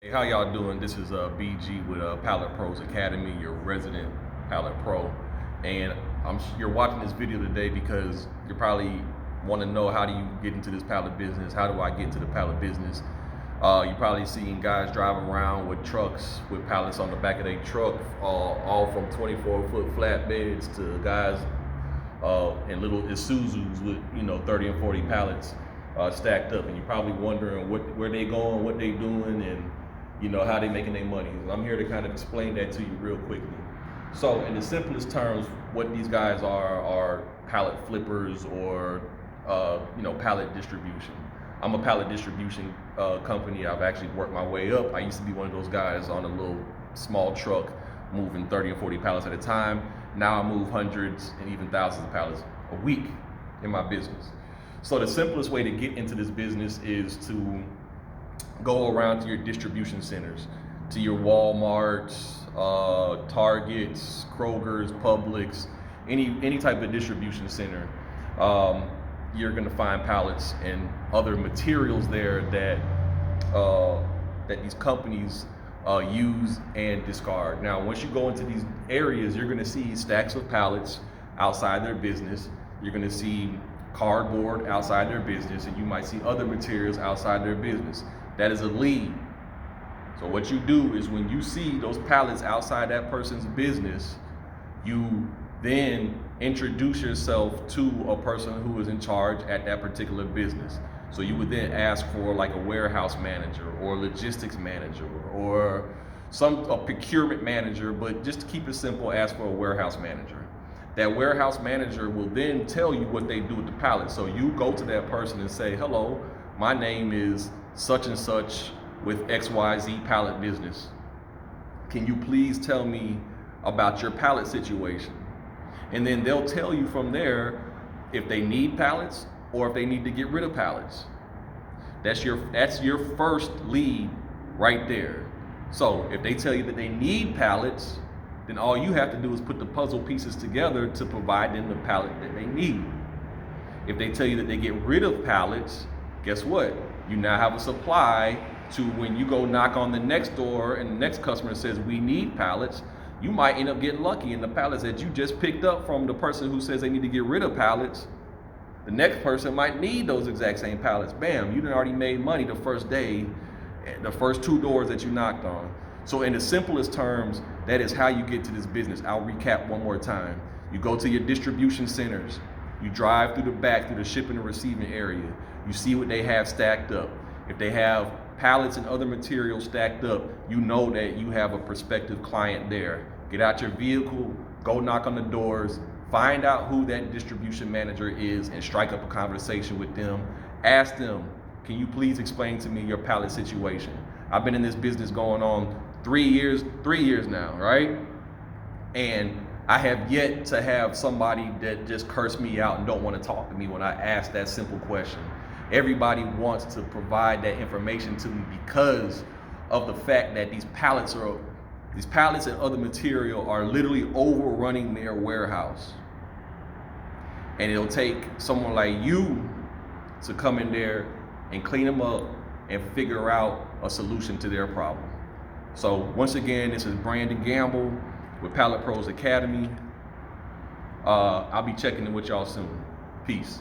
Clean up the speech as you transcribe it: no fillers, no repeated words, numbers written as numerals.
Hey, how y'all doing? This is BG with Pallet Pros Academy, your resident Pallet Pro, and you're watching this video today because you probably want to know, how do you get into this pallet business? How do I get into the pallet business? You probably seen guys driving around with trucks with pallets on the back of their truck, all from 24-foot flatbeds to guys in little Isuzus with 30 and 40 pallets stacked up, and you're probably wondering where they going, what they doing, and how they making their money. I'm here to kind of explain that to you real quickly. So in the simplest terms, what these guys are pallet flippers or pallet distribution. I'm a pallet distribution company. I've actually worked my way up. I used to be one of those guys on a little small truck moving 30 and 40 pallets at a time. Now I move hundreds and even thousands of pallets a week in my business. So the simplest way to get into this business is to go around to your distribution centers, to your Walmarts, Targets, Kroger's, Publix, any type of distribution center. You're going to find pallets and other materials there that these companies use and discard. Now, once you go into these areas, you're going to see stacks of pallets outside their business. You're going to see cardboard outside their business, and you might see other materials outside their business. That is a lead. So what you do is, when you see those pallets outside that person's business, you then introduce yourself to a person who is in charge at that particular business. So you would then ask for like a warehouse manager or a logistics manager or a procurement manager, but just to keep it simple, ask for a warehouse manager. That warehouse manager will then tell you what they do with the pallets. So you go to that person and say, hello, my name is such and such with XYZ pallet business. Can you please tell me about your pallet situation? And then they'll tell you from there if they need pallets or if they need to get rid of pallets. That's your first lead right there. So if they tell you that they need pallets, then all you have to do is put the puzzle pieces together to provide them the pallet that they need. If they tell you that they get rid of pallets, guess what? You now have a supply to when you go knock on the next door and the next customer says, we need pallets, you might end up getting lucky, and the pallets that you just picked up from the person who says they need to get rid of pallets, the next person might need those exact same pallets. Bam, you done already made money the first day, the first 2 doors that you knocked on. So in the simplest terms, that is how you get to this business. I'll recap one more time. You go to your distribution centers, you drive through the back, through the shipping and receiving area. You see what they have stacked up. If they have pallets and other materials stacked up, you know that you have a prospective client there. Get out your vehicle, go knock on the doors, find out who that distribution manager is and strike up a conversation with them. Ask them, can you please explain to me your pallet situation? I've been in this business going on 3 years now, right? And I have yet to have somebody that just curse me out and don't want to talk to me when I ask that simple question. Everybody wants to provide that information to me because of the fact that these pallets and other material are literally overrunning their warehouse. And it'll take someone like you to come in there and clean them up and figure out a solution to their problem. So once again, this is Brandon Gamble with Pallet Pros Academy. I'll be checking in with y'all soon. Peace.